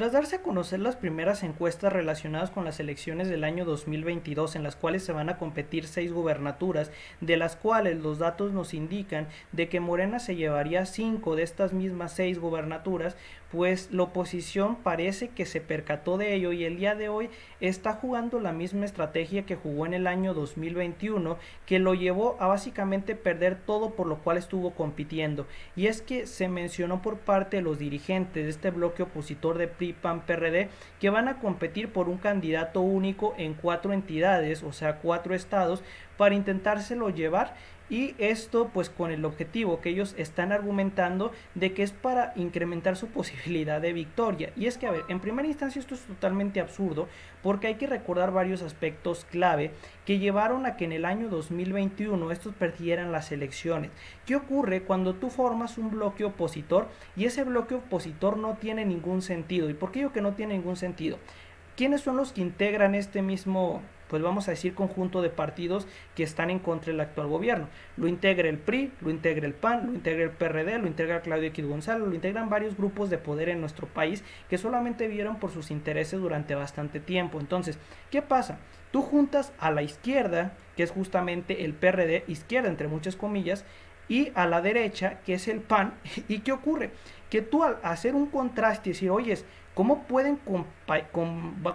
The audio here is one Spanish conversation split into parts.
Tras darse a conocer las primeras encuestas relacionadas con las elecciones del año 2022, en las cuales se van a competir 6 gubernaturas, de las cuales los datos nos indican de que Morena se llevaría 5 de estas mismas 6 gubernaturas, pues la oposición parece que se percató de ello y el día de hoy está jugando la misma estrategia que jugó en el año 2021, que lo llevó a básicamente perder todo por lo cual estuvo compitiendo. Y es que se mencionó por parte de los dirigentes de este bloque opositor de PRI, PAN, PRD, que van a competir por un candidato único en 4 entidades, o sea 4 estados, para intentárselo llevar, y esto pues con el objetivo que ellos están argumentando de que es para incrementar su posibilidad de victoria. Y es que, a ver, en primera instancia esto es totalmente absurdo, porque hay que recordar varios aspectos clave que llevaron a que en el año 2021 estos perdieran las elecciones. ¿Qué ocurre cuando tú formas un bloque opositor y ese bloque opositor no tiene ningún sentido? ¿Y por qué digo que no tiene ningún sentido? ¿Quiénes son los que integran este mismo, pues vamos a decir, conjunto de partidos que están en contra del actual gobierno? Lo integra el PRI, lo integra el PAN, lo integra el PRD, lo integra Claudio X González, lo integran varios grupos de poder en nuestro país que solamente vieron por sus intereses durante bastante tiempo. Entonces, ¿qué pasa? Tú juntas a la izquierda, que es justamente el PRD, izquierda entre muchas comillas, y a la derecha, que es el PAN, ¿y qué ocurre? Que tú al hacer un contraste y decir, oye, ¿cómo pueden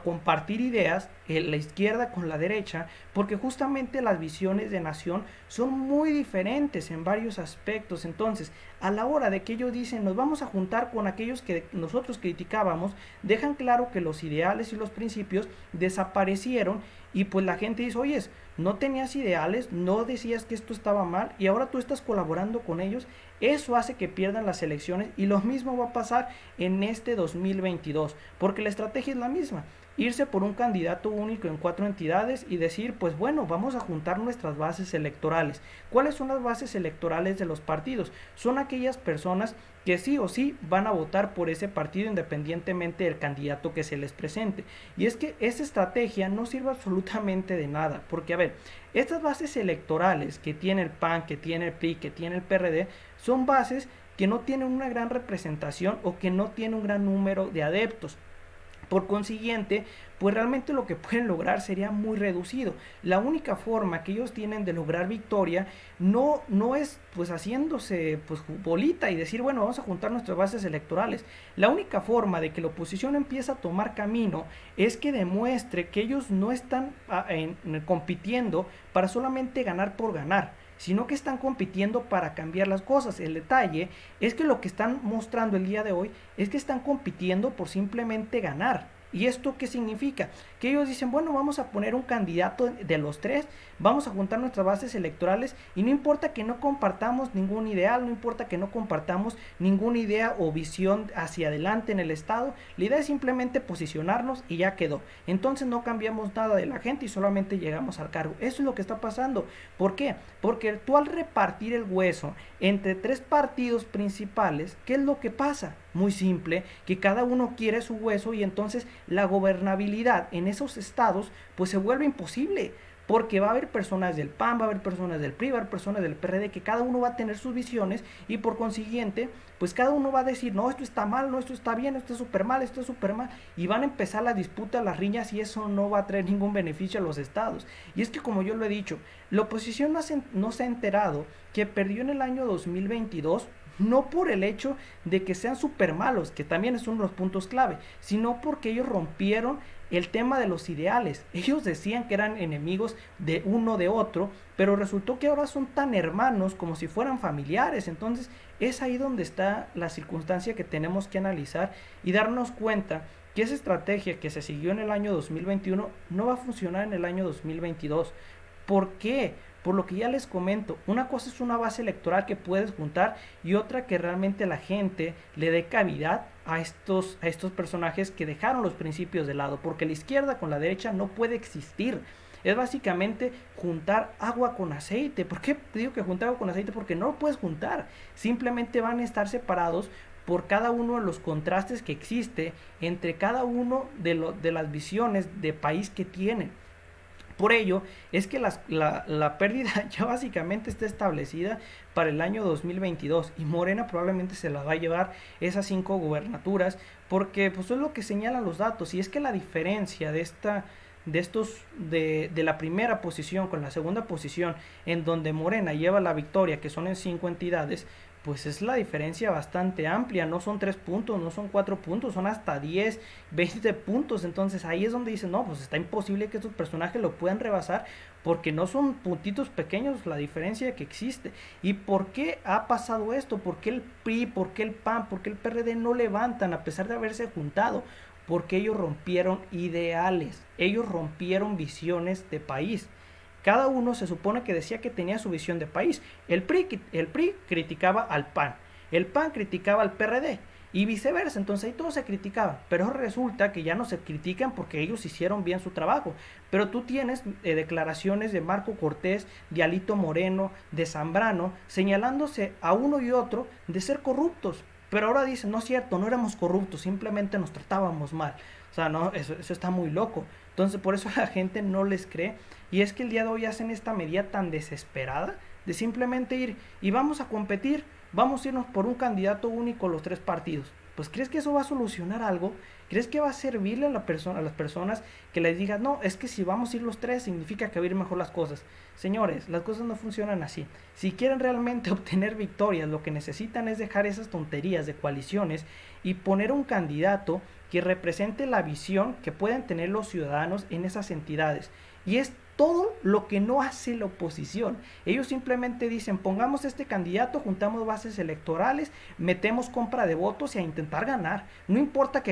compartir ideas la izquierda con la derecha? Porque justamente las visiones de nación son muy diferentes en varios aspectos. Entonces, a la hora de que ellos dicen, nos vamos a juntar con aquellos que nosotros criticábamos, dejan claro que los ideales y los principios desaparecieron, y pues la gente dice, oye, no tenías ideales, no decías que esto estaba mal y ahora tú estás colaborando con ellos. Eso hace que pierdan las elecciones, y lo mismo va a pasar en este 2022, porque la estrategia es la misma: irse por un candidato único en 4 entidades y decir, pues bueno, vamos a juntar nuestras bases electorales. ¿Cuáles son las bases electorales de los partidos? Son aquellas personas que sí o sí van a votar por ese partido independientemente del candidato que se les presente. Y es que esa estrategia no sirve absolutamente de nada, porque a ver, estas bases electorales que tiene el PAN, que tiene el PRI, que tiene el PRD, son bases que no tienen una gran representación o que no tienen un gran número de adeptos. Por consiguiente, pues realmente lo que pueden lograr sería muy reducido. La única forma que ellos tienen de lograr victoria no es pues haciéndose pues bolita y decir, bueno, vamos a juntar nuestras bases electorales. La única forma de que la oposición empiece a tomar camino es que demuestre que ellos no están compitiendo para solamente ganar por ganar, sino que están compitiendo para cambiar las cosas. El detalle es que lo que están mostrando el día de hoy es que están compitiendo por simplemente ganar. ¿Y esto qué significa? Que ellos dicen, bueno, vamos a poner un candidato de los 3, vamos a juntar nuestras bases electorales, y no importa que no compartamos ningún ideal, no importa que no compartamos ninguna idea o visión hacia adelante en el estado, la idea es simplemente posicionarnos y ya quedó. Entonces no cambiamos nada de la gente y solamente llegamos al cargo. Eso es lo que está pasando. ¿Por qué? Porque tú, al repartir el hueso entre 3 partidos principales, ¿qué es lo que pasa? Muy simple, que cada uno quiere su hueso, y entonces la gobernabilidad en esos estados pues se vuelve imposible, porque va a haber personas del PAN, va a haber personas del PRI, va a haber personas del PRD, que cada uno va a tener sus visiones, y por consiguiente pues cada uno va a decir, no, esto está mal, no, esto está bien, esto es súper mal, esto es súper mal, y van a empezar las disputas, las riñas, y eso no va a traer ningún beneficio a los estados. Y es que, como yo lo he dicho, la oposición no se ha enterado que perdió en el año 2022, no por el hecho de que sean súper malos, que también es uno de los puntos clave, sino porque ellos rompieron el tema de los ideales. Ellos decían que eran enemigos de uno de otro, pero resultó que ahora son tan hermanos como si fueran familiares. Entonces es ahí donde está la circunstancia que tenemos que analizar y darnos cuenta que esa estrategia que se siguió en el año 2021 no va a funcionar en el año 2022. ¿Por qué? Por lo que ya les comento, una cosa es una base electoral que puedes juntar, y otra que realmente la gente le dé cavidad a estos personajes que dejaron los principios de lado, porque la izquierda con la derecha no puede existir. Es básicamente juntar agua con aceite. ¿Por qué digo que juntar agua con aceite? Porque no lo puedes juntar. Simplemente van a estar separados por cada uno de los contrastes que existe entre cada uno de las visiones de país que tienen. Por ello es que la pérdida ya básicamente está establecida para el año 2022 y Morena probablemente se la va a llevar esas 5 gubernaturas porque pues es lo que señalan los datos, y es que la diferencia de la primera posición con la segunda posición, en donde Morena lleva la victoria, que son en 5 entidades, pues es la diferencia bastante amplia, no son 3 puntos, no son 4 puntos, son hasta 10, 20 puntos. Entonces ahí es donde dicen, no, pues está imposible que estos personajes lo puedan rebasar, porque no son puntitos pequeños la diferencia que existe. ¿Y por qué ha pasado esto? ¿Por qué el PRI, por qué el PAN, por qué el PRD no levantan a pesar de haberse juntado? Porque ellos rompieron ideales, ellos rompieron visiones de país. Cada uno se supone que decía que tenía su visión de país. El PRI criticaba al PAN, el PAN criticaba al PRD y viceversa. Entonces ahí todos se criticaban, pero resulta que ya no se critican porque ellos hicieron bien su trabajo. Pero tú tienes declaraciones de Marco Cortés, de Alito Moreno, de Zambrano, señalándose a uno y otro de ser corruptos. Pero ahora dicen, no es cierto, no éramos corruptos, simplemente nos tratábamos mal. O sea, no, eso está muy loco. Entonces por eso la gente no les cree. Y es que el día de hoy hacen esta medida tan desesperada de simplemente ir y vamos a competir, vamos a irnos por un candidato único los 3 partidos. Pues ¿crees que eso va a solucionar algo? ¿Crees que va a servirle a las personas que les digan, no, es que si vamos a ir los 3 significa que va a ir mejor las cosas? Señores, las cosas no funcionan así. Si quieren realmente obtener victorias, lo que necesitan es dejar esas tonterías de coaliciones y poner un candidato que represente la visión que pueden tener los ciudadanos en esas entidades. Y es todo lo que no hace la oposición. Ellos simplemente dicen, pongamos este candidato, juntamos bases electorales, metemos compra de votos y a intentar ganar. No importa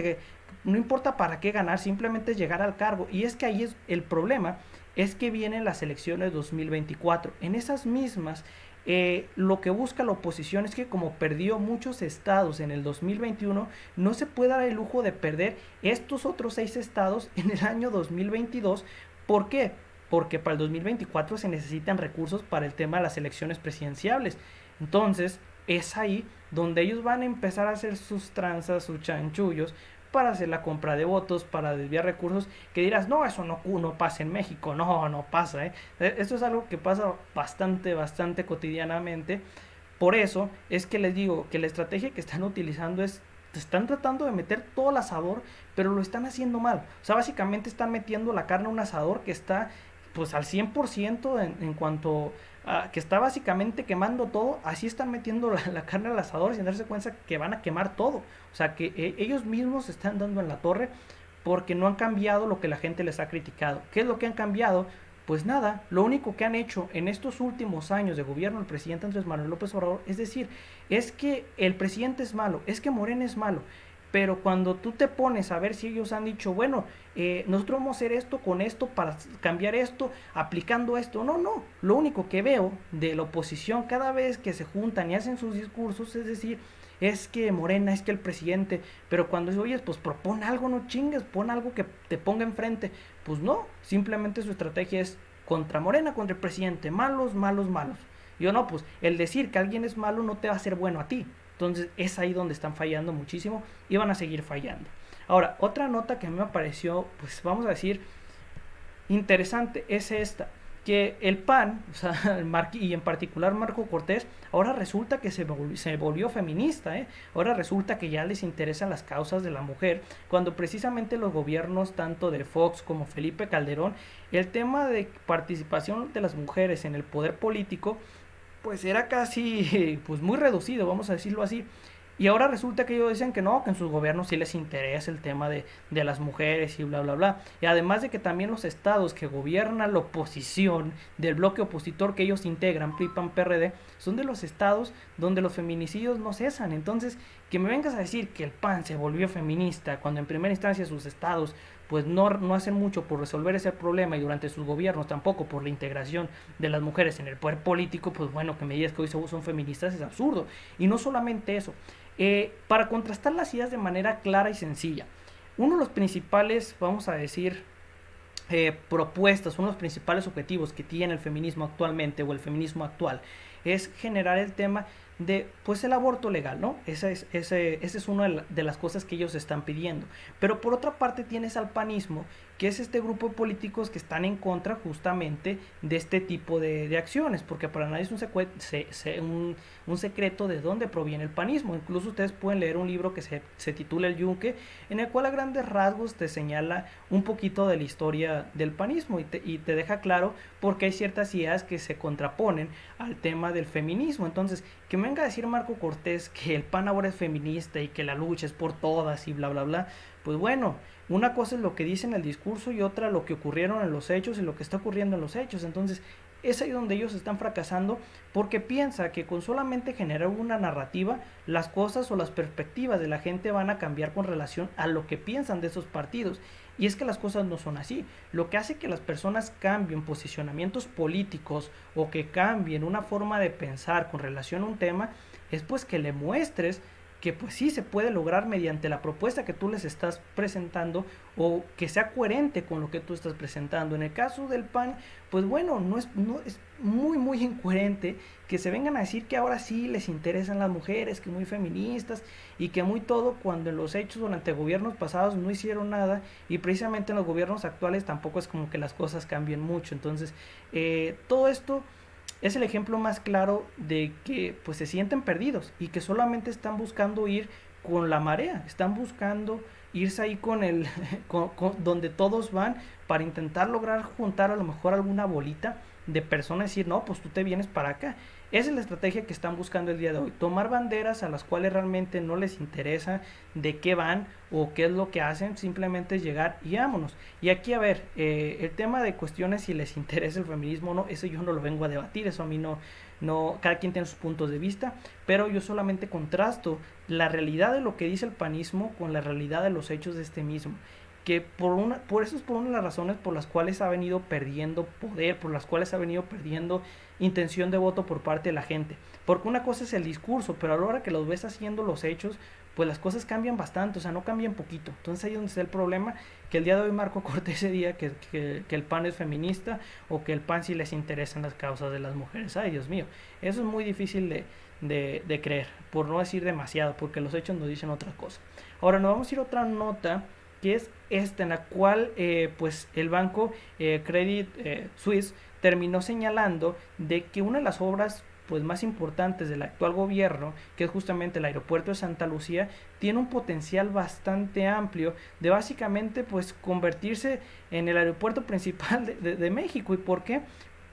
para qué ganar, simplemente es llegar al cargo. Y es que ahí es el problema, es que vienen las elecciones 2024. En esas mismas, lo que busca la oposición es que, como perdió muchos estados en el 2021, no se puede dar el lujo de perder estos otros 6 estados en el año 2022. ¿Por qué? Porque para el 2024 se necesitan recursos para el tema de las elecciones presidenciales. Entonces es ahí donde ellos van a empezar a hacer sus tranzas, sus chanchullos, para hacer la compra de votos, para desviar recursos, que dirás, no, eso no pasa en México. No pasa. Esto es algo que pasa bastante cotidianamente. Por eso es que les digo que la estrategia que están utilizando es, están tratando de meter todo el asador, pero lo están haciendo mal. O sea, básicamente están metiendo la carne a un asador que está pues al 100% en cuanto a que está básicamente quemando todo. Así están metiendo la carne al asador sin darse cuenta que van a quemar todo. O sea, que ellos mismos se están dando en la torre porque no han cambiado lo que la gente les ha criticado. ¿Qué es lo que han cambiado? Pues nada, lo único que han hecho en estos últimos años de gobierno del presidente Andrés Manuel López Obrador es decir, es que el presidente es malo, es que Morena es malo. Pero cuando tú te pones a ver si ellos han dicho, bueno, nosotros vamos a hacer esto con esto para cambiar esto, aplicando esto. No, lo único que veo de la oposición cada vez que se juntan y hacen sus discursos es decir, es que Morena, es que el presidente, pero cuando oyes, pues propon algo, no chingues, pon algo que te ponga enfrente. Pues no, simplemente su estrategia es contra Morena, contra el presidente, malos. Yo no, pues el decir que alguien es malo no te va a hacer bueno a ti. Entonces es ahí donde están fallando muchísimo y van a seguir fallando. Ahora, otra nota que a mí me pareció, pues vamos a decir, interesante es esta, que el PAN, o sea, y en particular Marco Cortés, ahora resulta que se volvió feminista, ahora resulta que ya les interesan las causas de la mujer, cuando precisamente los gobiernos tanto de Fox como Felipe Calderón, el tema de participación de las mujeres en el poder político, pues era casi, pues muy reducido, vamos a decirlo así. Y ahora resulta que ellos dicen que no, que en sus gobiernos sí les interesa el tema de las mujeres y bla. Y además de que también los estados que gobierna la oposición, del bloque opositor que ellos integran, PRI, PAN, PRD, son de los estados donde los feminicidios no cesan. Entonces, que me vengas a decir que el PAN se volvió feminista cuando en primera instancia sus estados pues no hacen mucho por resolver ese problema y durante sus gobiernos tampoco por la integración de las mujeres en el poder político, pues bueno, que me digas que hoy son feministas es absurdo. Y no solamente eso, para contrastar las ideas de manera clara y sencilla, uno de los principales, vamos a decir, propuestas, uno de los principales objetivos que tiene el feminismo actualmente o el feminismo actual es generar el tema de pues el aborto legal, ¿no? Esa es una de las cosas que ellos están pidiendo. Pero por otra parte tienes al panismo, que es este grupo de políticos que están en contra justamente de este tipo de acciones, porque para nadie es un secreto de dónde proviene el panismo. Incluso ustedes pueden leer un libro que se titula El Yunque, en el cual a grandes rasgos te señala un poquito de la historia del panismo y te deja claro por qué hay ciertas ideas que se contraponen al tema del feminismo. Entonces, que me venga a decir Marco Cortés que el PAN ahora es feminista y que la lucha es por todas y bla bla bla, pues bueno, una cosa es lo que dice en el discurso y otra lo que ocurrieron en los hechos y lo que está ocurriendo en los hechos. Entonces, es ahí donde ellos están fracasando porque piensa que con solamente generar una narrativa, las cosas o las perspectivas de la gente van a cambiar con relación a lo que piensan de esos partidos. Y es que las cosas no son así. Lo que hace que las personas cambien posicionamientos políticos o que cambien una forma de pensar con relación a un tema es pues que le muestres que pues sí se puede lograr mediante la propuesta que tú les estás presentando o que sea coherente con lo que tú estás presentando. En el caso del PAN, pues bueno, no es muy incoherente que se vengan a decir que ahora sí les interesan las mujeres, que muy feministas y que muy todo, cuando en los hechos durante gobiernos pasados no hicieron nada y precisamente en los gobiernos actuales tampoco es como que las cosas cambien mucho. Entonces, todo esto es el ejemplo más claro de que pues se sienten perdidos y que solamente están buscando ir con la marea, están buscando irse ahí con el donde todos van para intentar lograr juntar a lo mejor alguna bolita de personas y decir, no, pues tú te vienes para acá. Esa es la estrategia que están buscando el día de hoy, tomar banderas a las cuales realmente no les interesa de qué van o qué es lo que hacen, simplemente es llegar y vámonos. Y aquí, a ver, el tema de cuestiones si les interesa el feminismo o no, eso yo no lo vengo a debatir, eso a mí no, cada quien tiene sus puntos de vista, pero yo solamente contrasto la realidad de lo que dice el panismo con la realidad de los hechos de este mismo, que por eso es por una de las razones por las cuales ha venido perdiendo poder, por las cuales ha venido perdiendo intención de voto por parte de la gente. Porque una cosa es el discurso, pero a la hora que los ves haciendo los hechos, pues las cosas cambian bastante, o sea, no cambian poquito. Entonces ahí es donde está el problema, que el día de hoy Marco Cortés día que el PAN es feminista o que el PAN sí les interesan las causas de las mujeres. Ay, Dios mío, eso es muy difícil de creer, por no decir demasiado, porque los hechos nos dicen otra cosa. Ahora nos vamos a ir a otra nota, que es esta, en la cual pues el banco Credit Suisse terminó señalando de que una de las obras pues más importantes del actual gobierno, que es justamente el aeropuerto de Santa Lucía, tiene un potencial bastante amplio de básicamente pues convertirse en el aeropuerto principal de México. ¿Y por qué?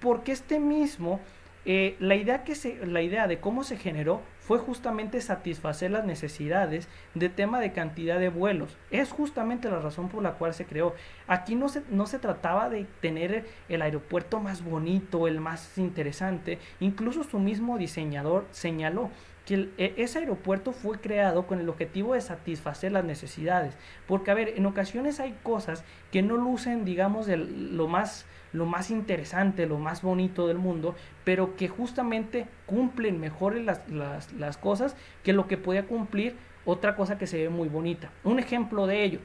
Porque este mismo la idea de cómo se generó fue justamente satisfacer las necesidades de tema de cantidad de vuelos. Es justamente la razón por la cual se creó. Aquí no se trataba de tener el aeropuerto más bonito, el más interesante. Incluso su mismo diseñador señaló que ese aeropuerto fue creado con el objetivo de satisfacer las necesidades. Porque, a ver, en ocasiones hay cosas que no lucen, digamos, lo más interesante, lo más bonito del mundo, pero que justamente cumplen mejor las cosas que lo que podía cumplir otra cosa que se ve muy bonita. Un ejemplo de ello,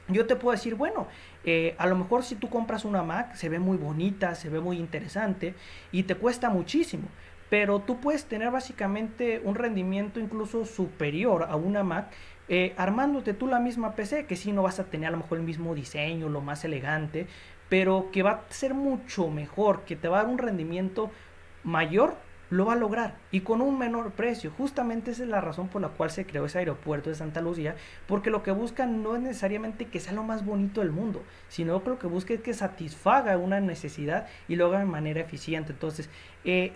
yo te puedo decir, bueno, a lo mejor si tú compras una Mac, se ve muy bonita, se ve muy interesante y te cuesta muchísimo, pero tú puedes tener básicamente un rendimiento incluso superior a una Mac armándote tú la misma PC, que sí no vas a tener a lo mejor el mismo diseño, lo más elegante, pero que va a ser mucho mejor, que te va a dar un rendimiento mayor, lo va a lograr y con un menor precio. Justamente esa es la razón por la cual se creó ese aeropuerto de Santa Lucía, porque lo que buscan no es necesariamente que sea lo más bonito del mundo, sino que lo que busca es que satisfaga una necesidad y lo haga de manera eficiente. Entonces,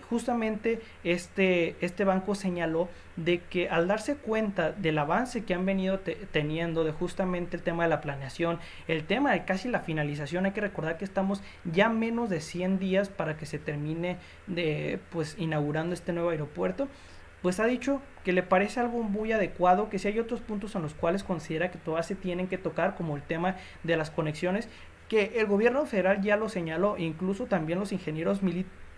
justamente este banco señaló de que al darse cuenta del avance que han venido teniendo, de justamente el tema de la planeación, el tema de casi la finalización, hay que recordar que estamos ya menos de 100 días para que se termine de pues inaugurando este nuevo aeropuerto, pues ha dicho que le parece algo muy adecuado, que si hay otros puntos en los cuales considera que todavía se tienen que tocar, como el tema de las conexiones, que el gobierno federal ya lo señaló, incluso también los ingenieros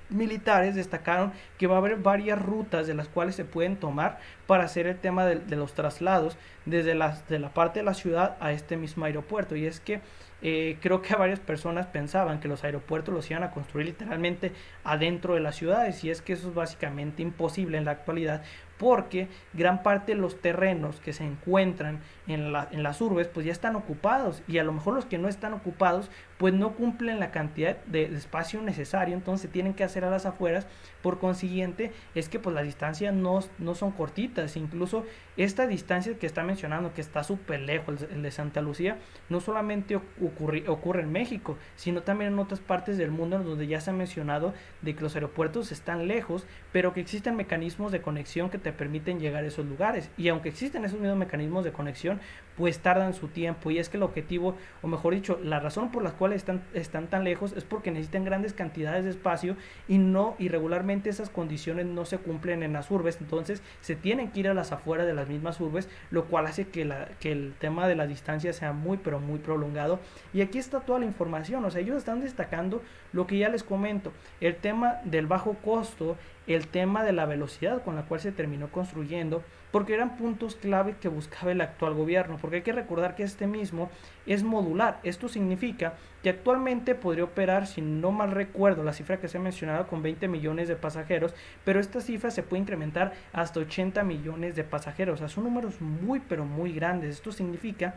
militares destacaron que va a haber varias rutas de las cuales se pueden tomar para hacer el tema de los traslados desde la parte de la ciudad a este mismo aeropuerto. Y es que creo que varias personas pensaban que los aeropuertos los iban a construir literalmente adentro de las ciudades, y es que eso es básicamente imposible en la actualidad, porque gran parte de los terrenos que se encuentran en las urbes pues ya están ocupados, y a lo mejor los que no están ocupados pues no cumplen la cantidad de espacio necesario, entonces se tienen que hacer a las afueras. Por consiguiente es que pues las distancias no son cortitas, incluso esta distancia que está mencionando, que está súper lejos, el de Santa Lucía, no solamente ocurre en México, sino también en otras partes del mundo donde ya se ha mencionado de que los aeropuertos están lejos, pero que existen mecanismos de conexión que te permiten llegar a esos lugares. Y aunque existen esos mismos mecanismos de conexión, pues tardan su tiempo. Y es que el objetivo, o mejor dicho, la razón por la cual están tan lejos es porque necesitan grandes cantidades de espacio, y regularmente esas condiciones no se cumplen en las urbes, entonces se tienen que ir a las afueras de las mismas urbes, lo cual hace que el tema de la distancia sea muy pero muy prolongado. Y aquí está toda la información, o sea, ellos están destacando lo que ya les comento, el tema del bajo costo, el tema de la velocidad con la cual se terminó construyendo, porque eran puntos clave que buscaba el actual gobierno, porque hay que recordar que este mismo es modular. Esto significa que actualmente podría operar, si no mal recuerdo, la cifra que se ha mencionado, con 20 millones de pasajeros, pero esta cifra se puede incrementar hasta 80 millones de pasajeros, o sea, son números muy pero muy grandes. Esto significa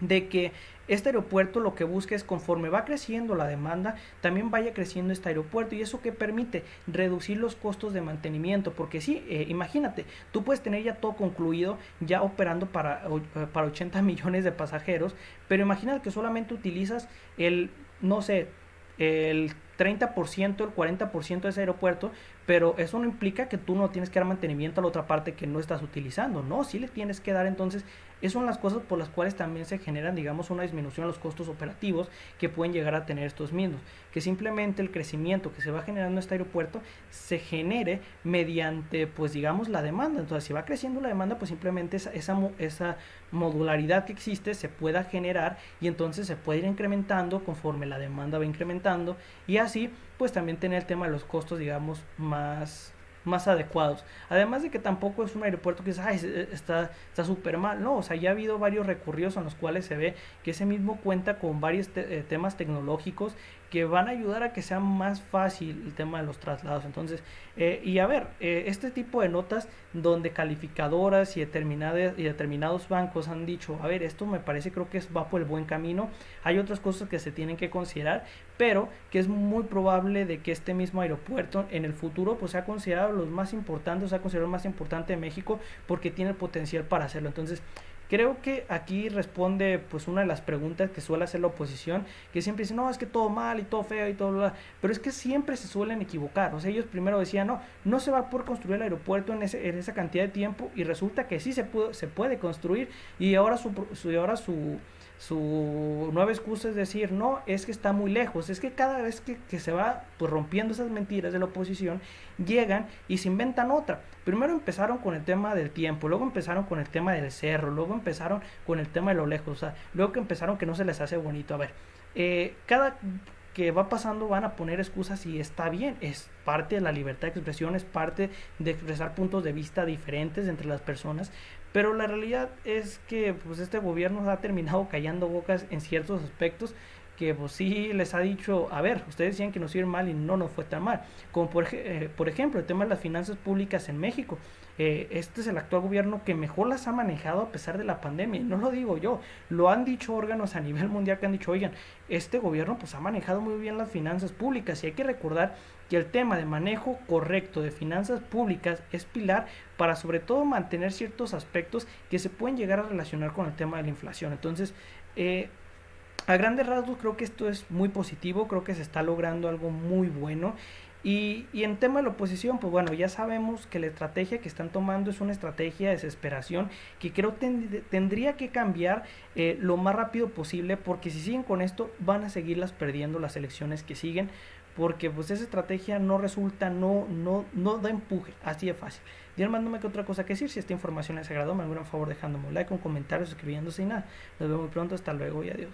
de que este aeropuerto lo que busca es, conforme va creciendo la demanda, también vaya creciendo este aeropuerto, y eso que permite reducir los costos de mantenimiento, porque sí, imagínate, tú puedes tener ya todo concluido, ya operando para 80 millones de pasajeros, pero imagínate que solamente utilizas no sé, el 30%, el 40% de ese aeropuerto, pero eso no implica que tú no tienes que dar mantenimiento a la otra parte que no estás utilizando, no, sí le tienes que dar. Entonces esas son las cosas por las cuales también se generan, digamos, una disminución en los costos operativos que pueden llegar a tener estos mismos, que simplemente el crecimiento que se va generando en este aeropuerto se genere mediante, pues digamos, la demanda. Entonces si va creciendo la demanda, pues simplemente esa modularidad que existe se pueda generar, y entonces se puede ir incrementando conforme la demanda va incrementando, y así pues también tener el tema de los costos, digamos, más adecuados. Además de que tampoco es un aeropuerto que está súper mal, no, o sea, ya ha habido varios recurridos en los cuales se ve que ese mismo cuenta con varios temas tecnológicos que van a ayudar a que sea más fácil el tema de los traslados. Entonces, y a ver, este tipo de notas donde calificadoras y determinados bancos han dicho, a ver, esto me parece, creo que va por el buen camino, hay otras cosas que se tienen que considerar, pero que es muy probable de que este mismo aeropuerto en el futuro pues sea considerado los más importantes, sea considerado el más importante de México, porque tiene el potencial para hacerlo. Entonces, creo que aquí responde pues una de las preguntas que suele hacer la oposición, que siempre dice, no, es que todo mal y todo feo y todo bla, pero es que siempre se suelen equivocar. O sea, ellos primero decían, no se va a poder construir el aeropuerto en esa cantidad de tiempo, y resulta que sí se puede construir, y ahora su nueva excusa es decir, no, es que está muy lejos. Es que cada vez que se va pues rompiendo esas mentiras de la oposición, llegan y se inventan otra. Primero empezaron con el tema del tiempo, luego empezaron con el tema del cerro, luego empezaron con el tema de lo lejos, o sea, luego que empezaron que no se les hace bonito. A ver, cada que va pasando van a poner excusas, y está bien, es parte de la libertad de expresión, es parte de expresar puntos de vista diferentes entre las personas, pero la realidad es que pues este gobierno ha terminado callando bocas en ciertos aspectos, que pues sí les ha dicho, a ver, ustedes decían que nos iba mal y no nos fue tan mal, como por ejemplo el tema de las finanzas públicas en México. Este es el actual gobierno que mejor las ha manejado a pesar de la pandemia, no lo digo yo, lo han dicho órganos a nivel mundial que han dicho, oigan, este gobierno pues ha manejado muy bien las finanzas públicas, y hay que recordar que el tema de manejo correcto de finanzas públicas es pilar para sobre todo mantener ciertos aspectos que se pueden llegar a relacionar con el tema de la inflación. Entonces, a grandes rasgos creo que esto es muy positivo, creo que se está logrando algo muy bueno. Y en tema de la oposición, pues bueno, ya sabemos que la estrategia que están tomando es una estrategia de desesperación, que creo tendría que cambiar lo más rápido posible, porque si siguen con esto van a seguirlas perdiendo las elecciones que siguen, porque pues esa estrategia no resulta, no da empuje, así de fácil. Y además no me queda otra cosa que decir. Si esta información les agradó, me hagan un favor dejándome un like, un comentario, suscribiéndose, y nada, nos vemos muy pronto, hasta luego y adiós.